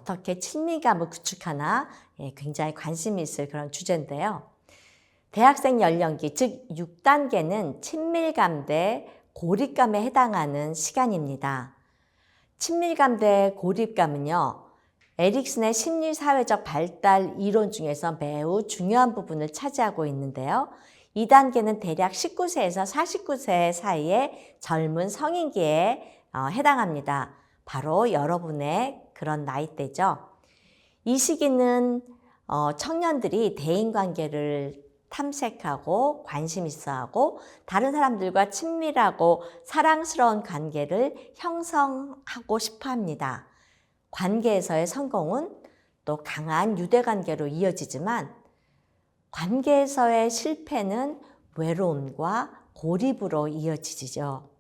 어떻게 친밀감을 구축하나 굉장히 관심이 있을 그런 주제인데요. 대학생 연령기, 즉 6단계는 친밀감 대 고립감에 해당하는 시간입니다. 친밀감 대 고립감은요, 에릭슨의 심리사회적 발달 이론 중에서 매우 중요한 부분을 차지하고 있는데요. 이 단계는 대략 19세에서 49세 사이의 젊은 성인기에 해당합니다. 바로 여러분의 그런 나이대죠. 이 시기는 청년들이 대인관계를 탐색하고 관심 있어하고 다른 사람들과 친밀하고 사랑스러운 관계를 형성하고 싶어 합니다. 관계에서의 성공은 또 강한 유대관계로 이어지지만 관계에서의 실패는 외로움과 고립으로 이어지죠.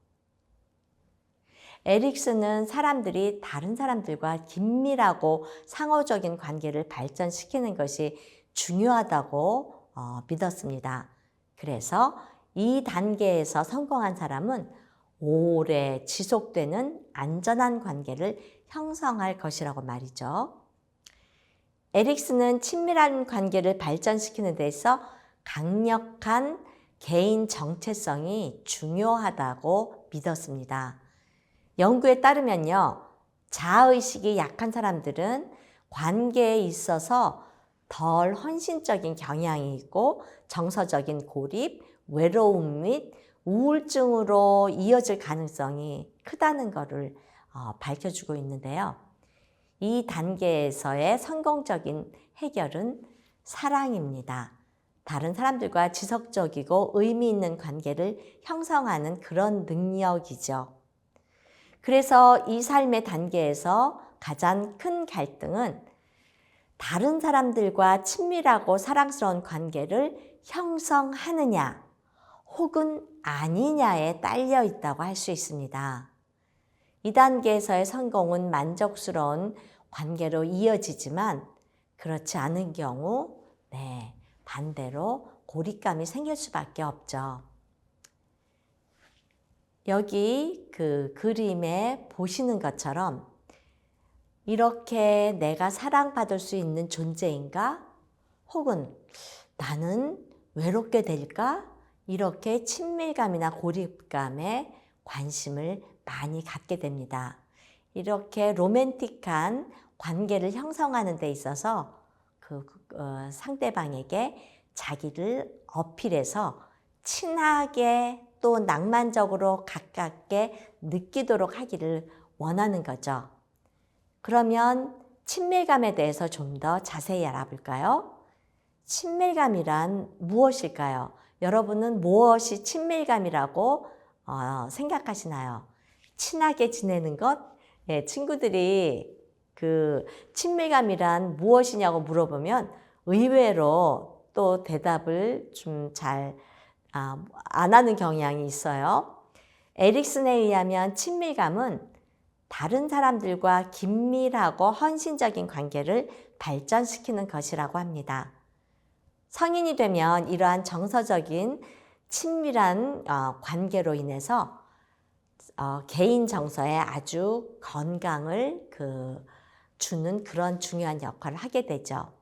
에릭슨은 사람들이 다른 사람들과 긴밀하고 상호적인 관계를 발전시키는 것이 중요하다고 믿었습니다. 그래서 이 단계에서 성공한 사람은 오래 지속되는 안전한 관계를 형성할 것이라고 말이죠. 에릭슨은 친밀한 관계를 발전시키는 데 있어 강력한 개인 정체성이 중요하다고 믿었습니다. 연구에 따르면요, 자아의식이 약한 사람들은 관계에 있어서 덜 헌신적인 경향이 있고 정서적인 고립, 외로움 및 우울증으로 이어질 가능성이 크다는 것을 밝혀주고 있는데요. 이 단계에서의 성공적인 해결은 사랑입니다. 다른 사람들과 지속적이고 의미 있는 관계를 형성하는 그런 능력이죠. 그래서 이 삶의 단계에서 가장 큰 갈등은 다른 사람들과 친밀하고 사랑스러운 관계를 형성하느냐 혹은 아니냐에 딸려 있다고 할 수 있습니다. 이 단계에서의 성공은 만족스러운 관계로 이어지지만 그렇지 않은 경우 반대로 고립감이 생길 수밖에 없죠. 여기 그 그림에 보시는 것처럼 이렇게 내가 사랑받을 수 있는 존재인가? 혹은 나는 외롭게 될까? 이렇게 친밀감이나 고립감에 관심을 많이 갖게 됩니다. 이렇게 로맨틱한 관계를 형성하는 데 있어서 상대방에게 자기를 어필해서 친하게 또 낭만적으로 가깝게 느끼도록 하기를 원하는 거죠. 그러면 친밀감에 대해서 좀 더 자세히 알아볼까요? 친밀감이란 무엇일까요? 여러분은 무엇이 친밀감이라고 생각하시나요? 친하게 지내는 것? 친구들이 그 친밀감이란 무엇이냐고 물어보면 의외로 또 대답을 좀 잘 안 하는 경향이 있어요. 에릭슨에 의하면 친밀감은 다른 사람들과 긴밀하고 헌신적인 관계를 발전시키는 것이라고 합니다. 성인이 되면 이러한 정서적인 친밀한 관계로 인해서 개인 정서에 아주 건강을 주는 그런 중요한 역할을 하게 되죠.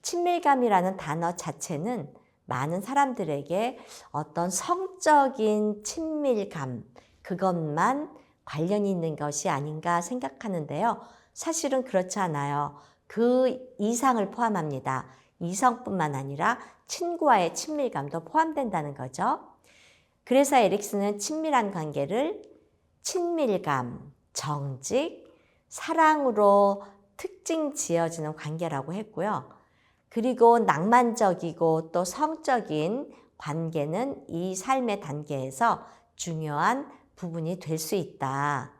친밀감이라는 단어 자체는 많은 사람들에게 어떤 성적인 친밀감, 그것만 관련이 있는 것이 아닌가 생각하는데요. 사실은 그렇지 않아요. 그 이상을 포함합니다. 이성뿐만 아니라 친구와의 친밀감도 포함된다는 거죠. 그래서 에릭슨은 친밀한 관계를 친밀감, 정직, 사랑으로 특징 지어지는 관계라고 했고요. 그리고 낭만적이고 또 성적인 관계는 이 삶의 단계에서 중요한 부분이 될 수 있다.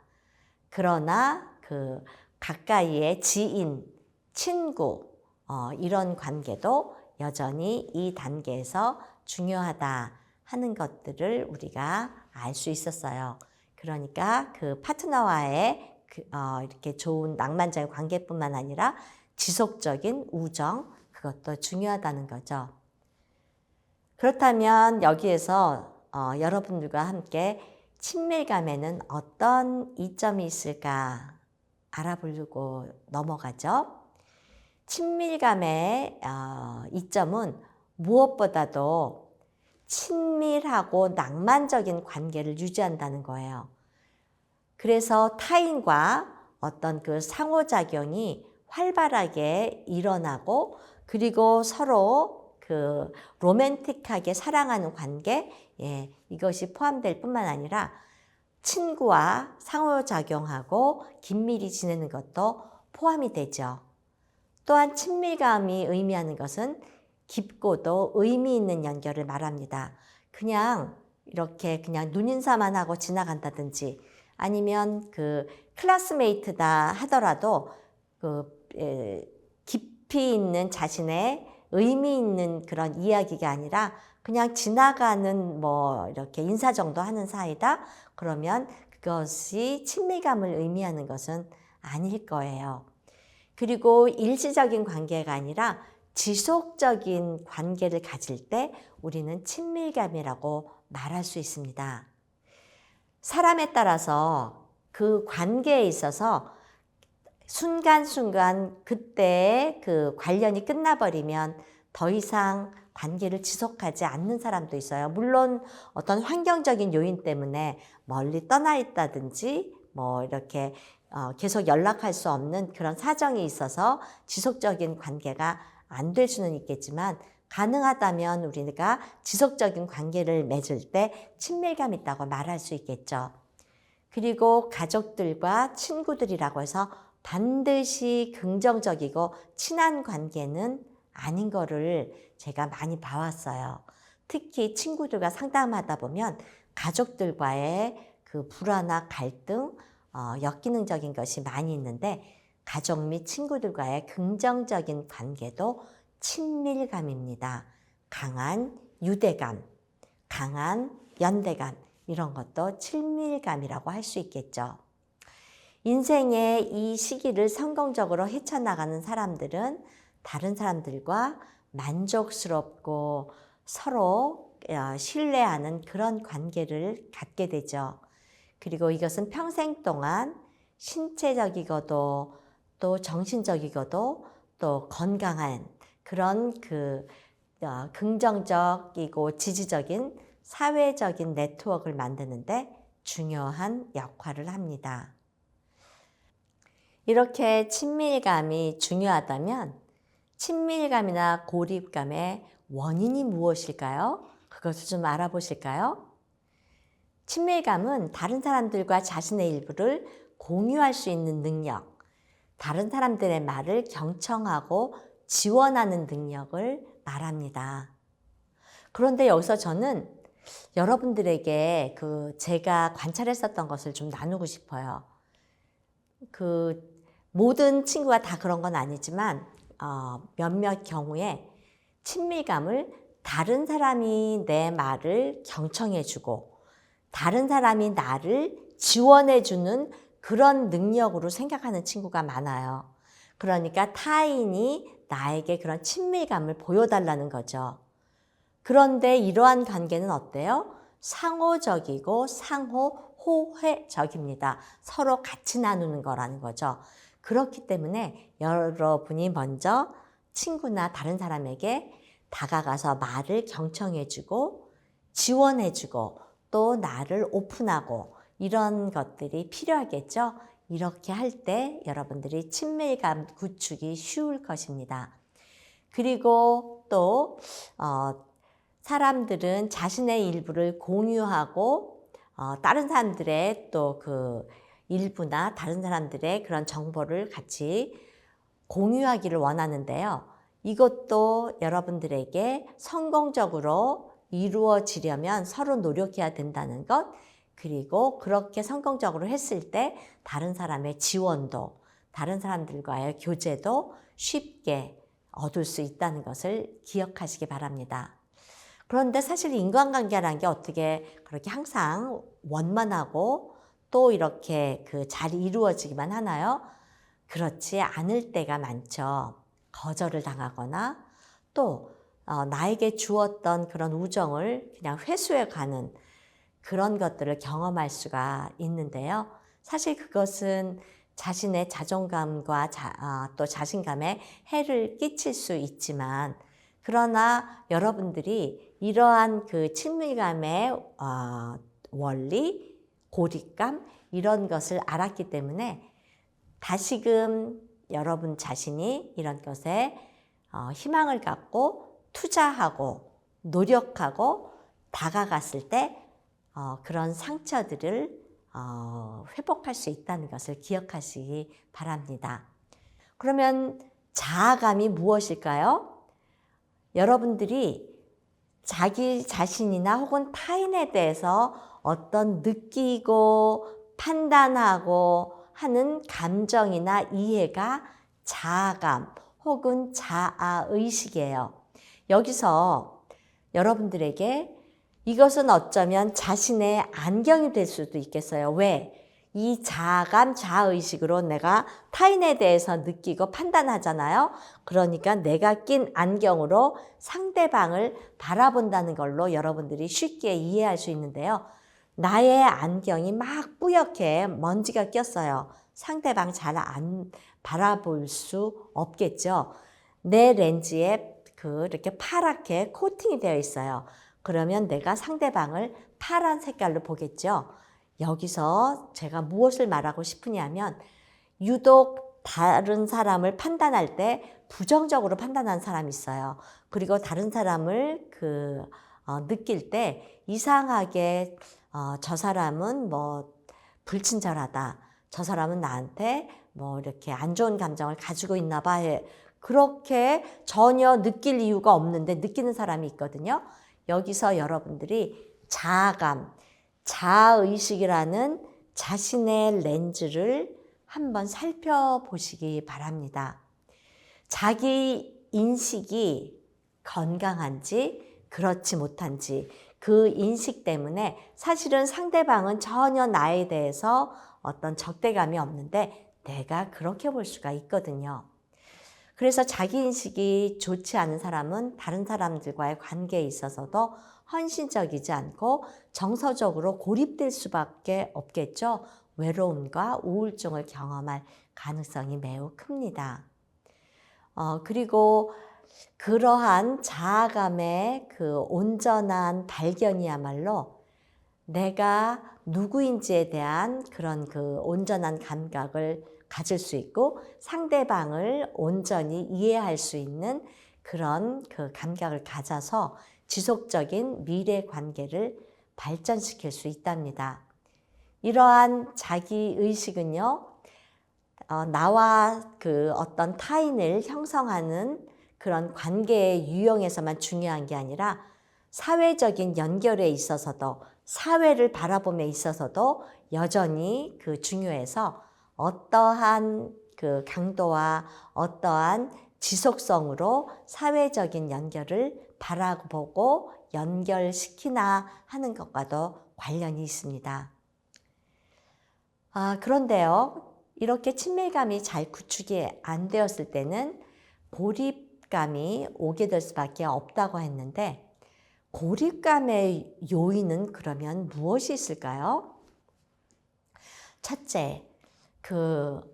그러나 가까이의 지인, 친구 이런 관계도 여전히 이 단계에서 중요하다 하는 것들을 우리가 알 수 있었어요. 그러니까 그 파트너와의 이렇게 좋은 낭만적인 관계뿐만 아니라 지속적인 우정, 그것도 중요하다는 거죠. 그렇다면 여기에서 여러분들과 함께 친밀감에는 어떤 이점이 있을까 알아보려고 넘어가죠. 친밀감의 이점은 무엇보다도 친밀하고 낭만적인 관계를 유지한다는 거예요. 그래서 타인과 어떤 그 상호작용이 활발하게 일어나고, 그리고 서로 그 로맨틱하게 사랑하는 관계, 이것이 포함될 뿐만 아니라 친구와 상호작용하고 긴밀히 지내는 것도 포함이 되죠. 또한 친밀감이 의미하는 것은 깊고도 의미 있는 연결을 말합니다. 그냥 이렇게 그냥 눈인사만 하고 지나간다든지, 아니면 그 클래스메이트다 하더라도 깊이 있는 자신의 의미 있는 그런 이야기가 아니라 그냥 지나가는 뭐 이렇게 인사 정도 하는 사이다? 그러면 그것이 친밀감을 의미하는 것은 아닐 거예요. 그리고 일시적인 관계가 아니라 지속적인 관계를 가질 때 우리는 친밀감이라고 말할 수 있습니다. 사람에 따라서 그 관계에 있어서 순간순간 그때의 그 관련이 끝나버리면 더 이상 관계를 지속하지 않는 사람도 있어요. 물론 어떤 환경적인 요인 때문에 멀리 떠나 있다든지 뭐 이렇게 계속 연락할 수 없는 그런 사정이 있어서 지속적인 관계가 안 될 수는 있겠지만, 가능하다면 우리가 지속적인 관계를 맺을 때 친밀감 있다고 말할 수 있겠죠. 그리고 가족들과 친구들이라고 해서 반드시 긍정적이고 친한 관계는 아닌 거를 제가 많이 봐왔어요. 특히 친구들과 상담하다 보면 가족들과의 그 불화나 갈등, 역기능적인 것이 많이 있는데, 가족 및 친구들과의 긍정적인 관계도 친밀감입니다. 강한 유대감, 강한 연대감, 이런 것도 친밀감이라고 할 수 있겠죠. 인생의 이 시기를 성공적으로 헤쳐나가는 사람들은 다른 사람들과 만족스럽고 서로 신뢰하는 그런 관계를 갖게 되죠. 그리고 이것은 평생 동안 신체적이고도 또 정신적이고도 또 건강한 그런 긍정적이고 지지적인 사회적인 네트워크를 만드는데 중요한 역할을 합니다. 이렇게 친밀감이 중요하다면 친밀감이나 고립감의 원인이 무엇일까요? 그것을 좀 알아보실까요? 친밀감은 다른 사람들과 자신의 일부를 공유할 수 있는 능력, 다른 사람들의 말을 경청하고 지원하는 능력을 말합니다. 그런데 여기서 저는 여러분들에게 제가 관찰했었던 것을 좀 나누고 싶어요. 모든 친구가 다 그런 건 아니지만 몇몇 경우에 친밀감을 다른 사람이 내 말을 경청해주고 다른 사람이 나를 지원해주는 그런 능력으로 생각하는 친구가 많아요. 그러니까 타인이 나에게 그런 친밀감을 보여달라는 거죠. 그런데 이러한 관계는 어때요? 상호적이고 상호 호혜적입니다. 서로 같이 나누는 거라는 거죠. 그렇기 때문에 여러분이 먼저 친구나 다른 사람에게 다가가서 말을 경청해주고 지원해주고 또 나를 오픈하고 이런 것들이 필요하겠죠. 이렇게 할 때 여러분들이 친밀감 구축이 쉬울 것입니다. 그리고 또 사람들은 자신의 일부를 공유하고 다른 사람들의 또 일부나 다른 사람들의 그런 정보를 같이 공유하기를 원하는데요. 이것도 여러분들에게 성공적으로 이루어지려면 서로 노력해야 된다는 것, 그리고 그렇게 성공적으로 했을 때 다른 사람의 지원도, 다른 사람들과의 교제도 쉽게 얻을 수 있다는 것을 기억하시기 바랍니다. 그런데 사실 인간관계라는 게 어떻게 그렇게 항상 원만하고 또 이렇게 잘 이루어지기만 하나요? 그렇지 않을 때가 많죠. 거절을 당하거나 또 나에게 주었던 그런 우정을 그냥 회수해 가는 그런 것들을 경험할 수가 있는데요. 사실 그것은 자신의 자존감과 또 자신감에 해를 끼칠 수 있지만, 그러나 여러분들이 이러한 그 친밀감의 원리, 고립감 이런 것을 알았기 때문에 다시금 여러분 자신이 이런 것에 희망을 갖고 투자하고 노력하고 다가갔을 때 그런 상처들을 회복할 수 있다는 것을 기억하시기 바랍니다. 그러면 자아감이 무엇일까요? 여러분들이 자기 자신이나 혹은 타인에 대해서 어떤 느끼고 판단하고 하는 감정이나 이해가 자아감 혹은 자아의식이에요. 여기서 여러분들에게 이것은 어쩌면 자신의 안경이 될 수도 있겠어요. 왜? 이 자아감, 자아의식으로 내가 타인에 대해서 느끼고 판단하잖아요. 그러니까 내가 낀 안경으로 상대방을 바라본다는 걸로 여러분들이 쉽게 이해할 수 있는데요. 나의 안경이 막 뿌옇게 먼지가 꼈어요. 상대방 잘 안 바라볼 수 없겠죠. 내 렌즈에 이렇게 파랗게 코팅이 되어 있어요. 그러면 내가 상대방을 파란 색깔로 보겠죠. 여기서 제가 무엇을 말하고 싶으냐면 유독 다른 사람을 판단할 때 부정적으로 판단하는 사람이 있어요. 그리고 다른 사람을 느낄 때 이상하게 저 사람은 뭐 불친절하다. 저 사람은 나한테 뭐 이렇게 안 좋은 감정을 가지고 있나 봐. 그렇게 전혀 느낄 이유가 없는데 느끼는 사람이 있거든요. 여기서 여러분들이 자아감, 자아의식이라는 자신의 렌즈를 한번 살펴보시기 바랍니다. 자기 인식이 건강한지 그렇지 못한지 그 인식 때문에 사실은 상대방은 전혀 나에 대해서 어떤 적대감이 없는데 내가 그렇게 볼 수가 있거든요. 그래서 자기 인식이 좋지 않은 사람은 다른 사람들과의 관계에 있어서도 헌신적이지 않고 정서적으로 고립될 수밖에 없겠죠. 외로움과 우울증을 경험할 가능성이 매우 큽니다. 그리고 그러한 자아감의 그 온전한 발견이야말로 내가 누구인지에 대한 그런 그 온전한 감각을 가질 수 있고 상대방을 온전히 이해할 수 있는 그런 그 감각을 가져서 지속적인 미래 관계를 발전시킬 수 있답니다. 이러한 자기의식은요, 나와 그 어떤 타인을 형성하는 그런 관계의 유형에서만 중요한 게 아니라 사회적인 연결에 있어서도 사회를 바라봄에 있어서도 여전히 중요해서 어떠한 그 강도와 어떠한 지속성으로 사회적인 연결을 바라보고 연결시키나 하는 것과도 관련이 있습니다. 그런데요, 이렇게 친밀감이 잘 구축이 안 되었을 때는 고립감이 오게 될 수밖에 없다고 했는데 고립감의 요인은 그러면 무엇이 있을까요? 첫째,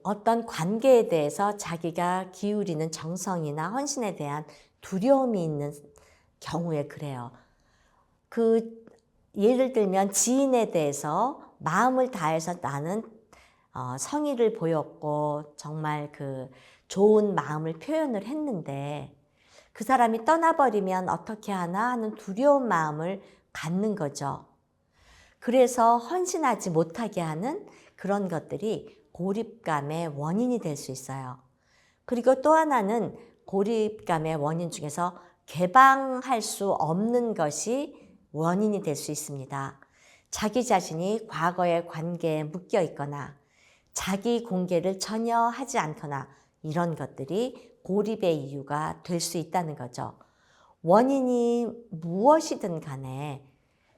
어떤 관계에 대해서 자기가 기울이는 정성이나 헌신에 대한 두려움이 있는 경우에 그래요. 예를 들면 지인에 대해서 마음을 다해서 나는 성의를 보였고 정말 좋은 마음을 표현을 했는데 그 사람이 떠나버리면 어떻게 하나 하는 두려운 마음을 갖는 거죠. 그래서 헌신하지 못하게 하는 그런 것들이 고립감의 원인이 될 수 있어요. 그리고 또 하나는 고립감의 원인 중에서 개방할 수 없는 것이 원인이 될 수 있습니다. 자기 자신이 과거의 관계에 묶여 있거나 자기 공개를 전혀 하지 않거나 이런 것들이 고립의 이유가 될 수 있다는 거죠. 원인이 무엇이든 간에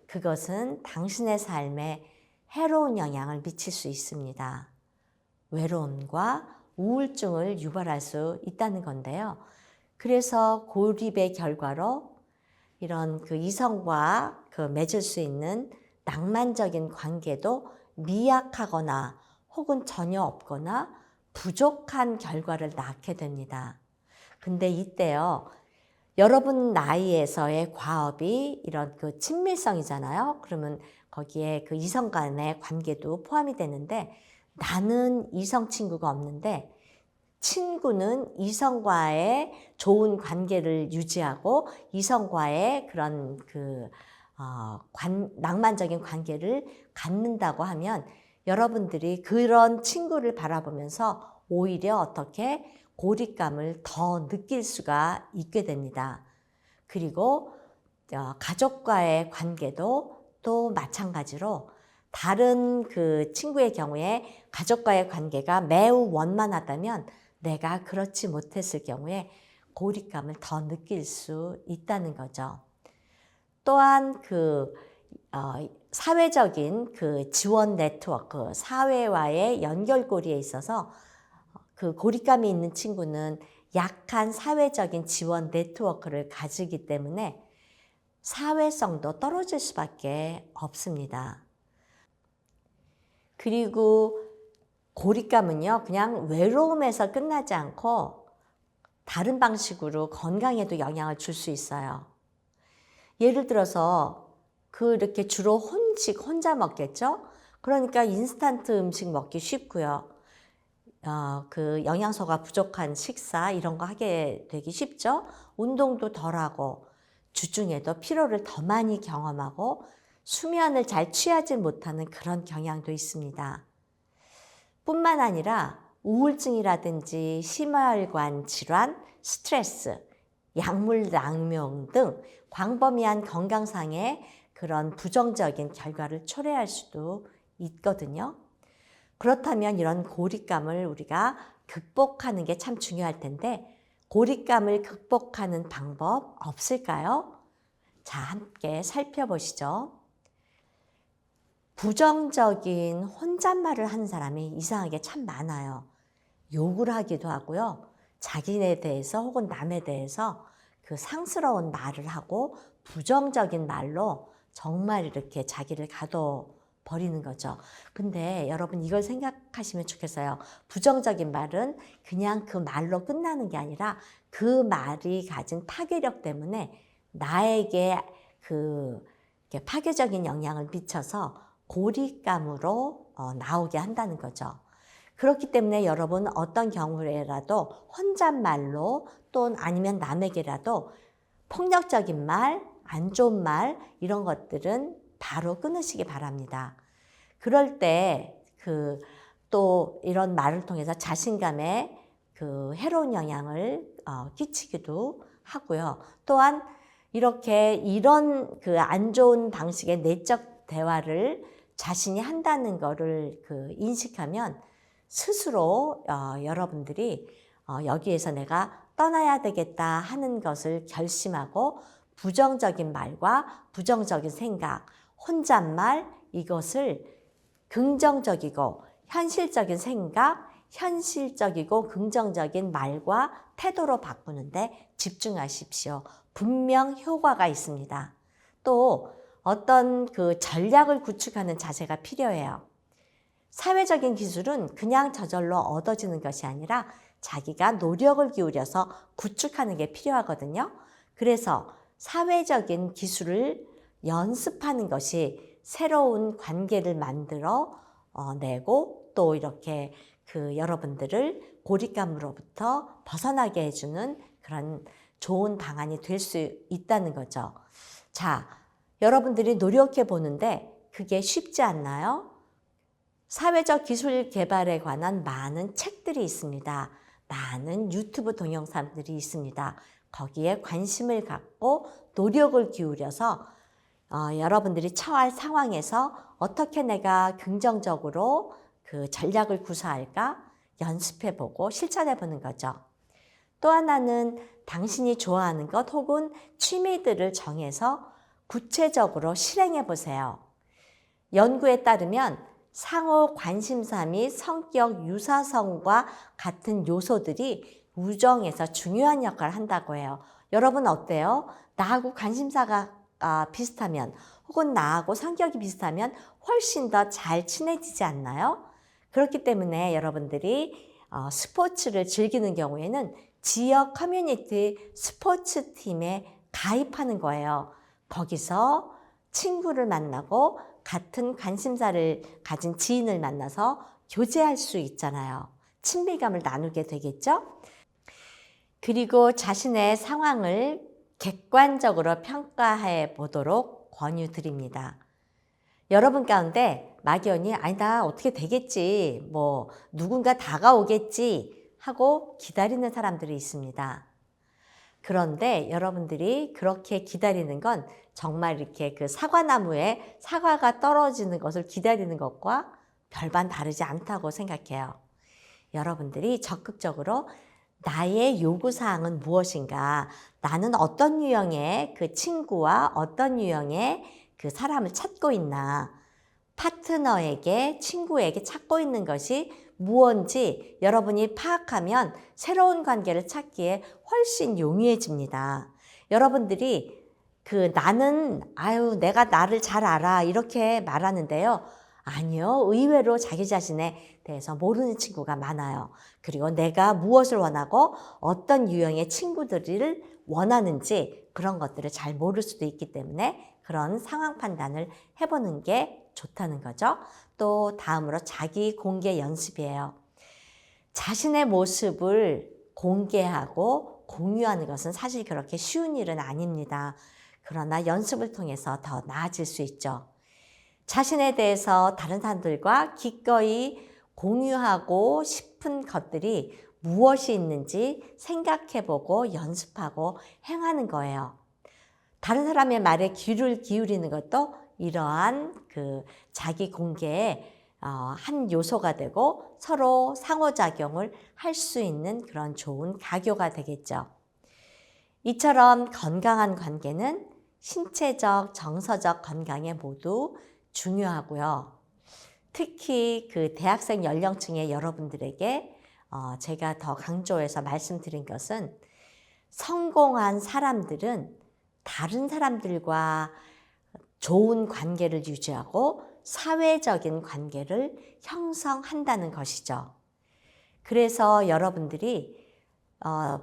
그것은 당신의 삶에 해로운 영향을 미칠 수 있습니다. 외로움과 우울증을 유발할 수 있다는 건데요. 그래서 고립의 결과로 이런 이성과 맺을 수 있는 낭만적인 관계도 미약하거나 혹은 전혀 없거나 부족한 결과를 낳게 됩니다. 근데 이때요, 여러분 나이에서의 과업이 이런 그 친밀성이잖아요. 그러면 거기에 그 이성 간의 관계도 포함이 되는데, 나는 이성 친구가 없는데 친구는 이성과의 좋은 관계를 유지하고 이성과의 그런 낭만적인 관계를 갖는다고 하면 여러분들이 그런 친구를 바라보면서 오히려 어떻게 고립감을 더 느낄 수가 있게 됩니다. 그리고 가족과의 관계도 또 마찬가지로 다른 그 친구의 경우에 가족과의 관계가 매우 원만하다면 내가 그렇지 못했을 경우에 고립감을 더 느낄 수 있다는 거죠. 또한 사회적인 그 지원 네트워크, 사회와의 연결고리에 있어서 그 고립감이 있는 친구는 약한 사회적인 지원 네트워크를 가지기 때문에 사회성도 떨어질 수밖에 없습니다. 그리고 고립감은요, 그냥 외로움에서 끝나지 않고 다른 방식으로 건강에도 영향을 줄 수 있어요. 예를 들어서 그렇게 주로 혼자 먹겠죠? 그러니까 인스턴트 음식 먹기 쉽고요. 그 영양소가 부족한 식사 이런 거 하게 되기 쉽죠? 운동도 덜하고 주중에도 피로를 더 많이 경험하고 수면을 잘 취하지 못하는 그런 경향도 있습니다. 뿐만 아니라 우울증이라든지 심혈관 질환, 스트레스, 약물 남용 등 광범위한 건강상의 그런 부정적인 결과를 초래할 수도 있거든요. 그렇다면 이런 고립감을 우리가 극복하는 게 참 중요할 텐데 고립감을 극복하는 방법 없을까요? 자, 함께 살펴보시죠. 부정적인 혼잣말을 하는 사람이 이상하게 참 많아요. 욕을 하기도 하고요. 자기에 대해서 혹은 남에 대해서 그 상스러운 말을 하고 부정적인 말로 정말 이렇게 자기를 가둬버리는 거죠. 근데 여러분 이걸 생각하시면 좋겠어요. 부정적인 말은 그냥 그 말로 끝나는 게 아니라 그 말이 가진 파괴력 때문에 나에게 파괴적인 영향을 미쳐서 고립감으로 나오게 한다는 거죠. 그렇기 때문에 여러분 어떤 경우에라도 혼잣말로 또는 아니면 남에게라도 폭력적인 말, 안 좋은 말 이런 것들은 바로 끊으시기 바랍니다. 그럴 때 또 이런 말을 통해서 자신감에 해로운 영향을 끼치기도 하고요. 또한 이런 안 좋은 방식의 내적 대화를 자신이 한다는 거를 인식하면 스스로 여러분들이 여기에서 내가 떠나야 되겠다 하는 것을 결심하고 부정적인 말과 부정적인 생각, 혼잣말 이것을 긍정적이고 현실적인 생각, 현실적이고 긍정적인 말과 태도로 바꾸는데 집중하십시오. 분명 효과가 있습니다. 또 어떤 전략을 구축하는 자세가 필요해요. 사회적인 기술은 그냥 저절로 얻어지는 것이 아니라 자기가 노력을 기울여서 구축하는 게 필요하거든요. 그래서 사회적인 기술을 연습하는 것이 새로운 관계를 만들어 내고 또 이렇게 여러분들을 고립감으로부터 벗어나게 해주는 그런 좋은 방안이 될 수 있다는 거죠. 자, 여러분들이 노력해 보는데 그게 쉽지 않나요? 사회적 기술 개발에 관한 많은 책들이 있습니다. 많은 유튜브 동영상들이 있습니다. 거기에 관심을 갖고 노력을 기울여서 여러분들이 처할 상황에서 어떻게 내가 긍정적으로 전략을 구사할까 연습해보고 실천해보는 거죠. 또 하나는 당신이 좋아하는 것 혹은 취미들을 정해서 구체적으로 실행해보세요. 연구에 따르면 상호 관심사 및 성격 유사성과 같은 요소들이 우정에서 중요한 역할을 한다고 해요. 여러분 어때요? 나하고 관심사가 비슷하면 혹은 나하고 성격이 비슷하면 훨씬 더 잘 친해지지 않나요? 그렇기 때문에 여러분들이 스포츠를 즐기는 경우에는 지역 커뮤니티 스포츠 팀에 가입하는 거예요. 거기서 친구를 만나고 같은 관심사를 가진 지인을 만나서 교제할 수 있잖아요. 친밀감을 나누게 되겠죠? 그리고 자신의 상황을 객관적으로 평가해 보도록 권유드립니다. 여러분 가운데 막연히 나 어떻게 되겠지, 뭐 누군가 다가오겠지 하고 기다리는 사람들이 있습니다. 그런데 여러분들이 그렇게 기다리는 건 정말 이렇게 그 사과나무에 사과가 떨어지는 것을 기다리는 것과 별반 다르지 않다고 생각해요. 여러분들이 적극적으로 나의 요구사항은 무엇인가, 나는 어떤 유형의 그 친구와 어떤 유형의 그 사람을 찾고 있나, 파트너에게, 친구에게 찾고 있는 것이 무언지 여러분이 파악하면 새로운 관계를 찾기에 훨씬 용이해집니다. 여러분들이 나는 내가 나를 잘 알아 이렇게 말하는데요. 아니요. 의외로 자기 자신에 대해서 모르는 친구가 많아요. 그리고 내가 무엇을 원하고 어떤 유형의 친구들을 원하는지 그런 것들을 잘 모를 수도 있기 때문에 그런 상황 판단을 해보는 게 좋다는 거죠. 또 다음으로 자기 공개 연습이에요. 자신의 모습을 공개하고 공유하는 것은 사실 그렇게 쉬운 일은 아닙니다. 그러나 연습을 통해서 더 나아질 수 있죠. 자신에 대해서 다른 사람들과 기꺼이 공유하고 싶은 것들이 무엇이 있는지 생각해보고 연습하고 행하는 거예요. 다른 사람의 말에 귀를 기울이는 것도 이러한 자기 공개의 한 요소가 되고 서로 상호작용을 할 수 있는 그런 좋은 가교가 되겠죠. 이처럼 건강한 관계는 신체적, 정서적 건강에 모두 중요하고요. 특히 대학생 연령층의 여러분들에게 제가 더 강조해서 말씀드린 것은 성공한 사람들은 다른 사람들과 좋은 관계를 유지하고 사회적인 관계를 형성한다는 것이죠. 그래서 여러분들이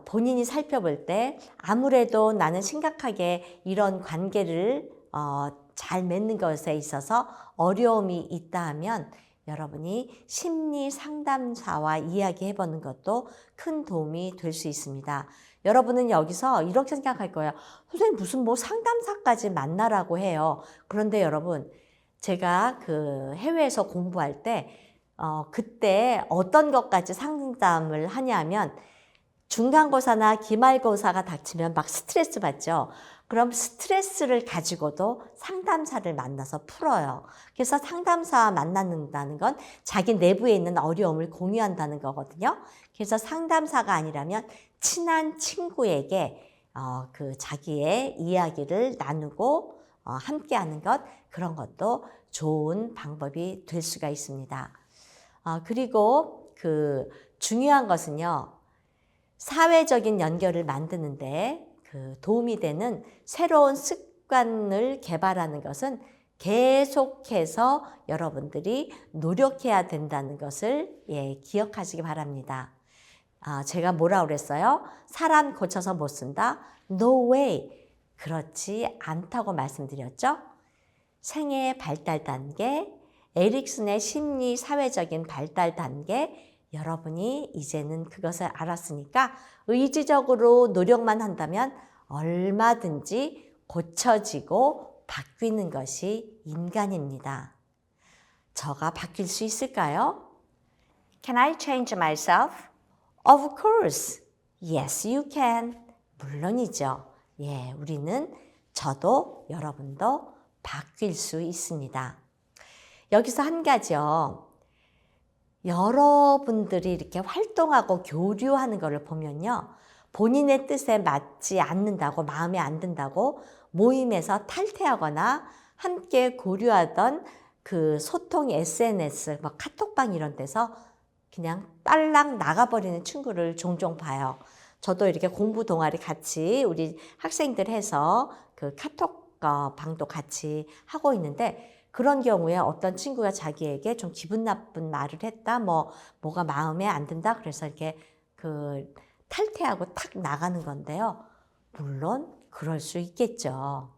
본인이 살펴볼 때 아무래도 나는 심각하게 이런 관계를 잘 맺는 것에 있어서 어려움이 있다 하면 여러분이 심리 상담사와 이야기해보는 것도 큰 도움이 될 수 있습니다. 여러분은 여기서 이렇게 생각할 거예요. 선생님 무슨 상담사까지 만나라고 해요. 그런데 여러분 제가 해외에서 공부할 때 그때 어떤 것까지 상담을 하냐면 중간고사나 기말고사가 닥치면 막 스트레스 받죠. 그럼 스트레스를 가지고도 상담사를 만나서 풀어요. 그래서 상담사와 만난다는 건 자기 내부에 있는 어려움을 공유한다는 거거든요. 그래서 상담사가 아니라면 친한 친구에게 자기의 이야기를 나누고 함께하는 것, 그런 것도 좋은 방법이 될 수가 있습니다. 그리고 중요한 것은요. 사회적인 연결을 만드는데 도움이 되는 새로운 습관을 개발하는 것은 계속해서 여러분들이 노력해야 된다는 것을 기억하시기 바랍니다. 제가 뭐라고 그랬어요? 사람 고쳐서 못 쓴다? No way! 그렇지 않다고 말씀드렸죠? 생애 발달 단계, 에릭슨의 심리 사회적인 발달 단계, 여러분이 이제는 그것을 알았으니까 의지적으로 노력만 한다면 얼마든지 고쳐지고 바뀌는 것이 인간입니다. 저가 바뀔 수 있을까요? Can I change myself? Of course. Yes, you can. 물론이죠. 우리는 저도 여러분도 바뀔 수 있습니다. 여기서 한 가지요. 여러분들이 이렇게 활동하고 교류하는 것을 보면요. 본인의 뜻에 맞지 않는다고, 마음에 안 든다고 모임에서 탈퇴하거나 함께 고려하던 소통 SNS, 카톡방 이런 데서 그냥 딸랑 나가버리는 친구를 종종 봐요. 저도 이렇게 공부 동아리 같이 우리 학생들 해서 카톡 방도 같이 하고 있는데 그런 경우에 어떤 친구가 자기에게 좀 기분 나쁜 말을 했다, 뭐가 마음에 안 든다, 그래서 이렇게 탈퇴하고 탁 나가는 건데요. 물론 그럴 수 있겠죠.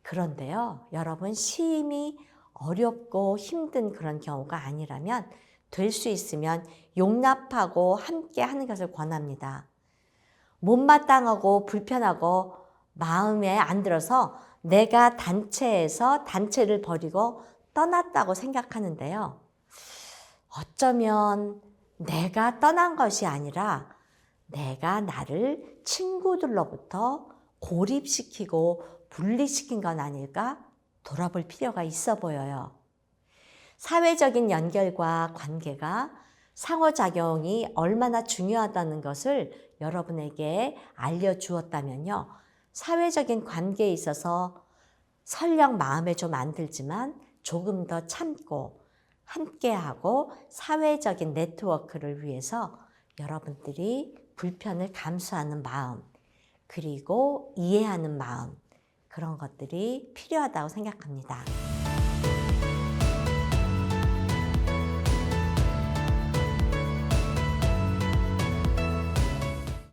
그런데요, 여러분, 심히 어렵고 힘든 그런 경우가 아니라면 될 수 있으면 용납하고 함께 하는 것을 권합니다. 못마땅하고 불편하고 마음에 안 들어서 내가 단체에서 단체를 버리고 떠났다고 생각하는데요. 어쩌면 내가 떠난 것이 아니라 내가 나를 친구들로부터 고립시키고 분리시킨 건 아닐까 돌아볼 필요가 있어 보여요. 사회적인 연결과 관계가 상호작용이 얼마나 중요하다는 것을 여러분에게 알려주었다면요. 사회적인 관계에 있어서 설령 마음에 좀 안 들지만 조금 더 참고 함께하고 사회적인 네트워크를 위해서 여러분들이 불편을 감수하는 마음, 그리고 이해하는 마음, 그런 것들이 필요하다고 생각합니다.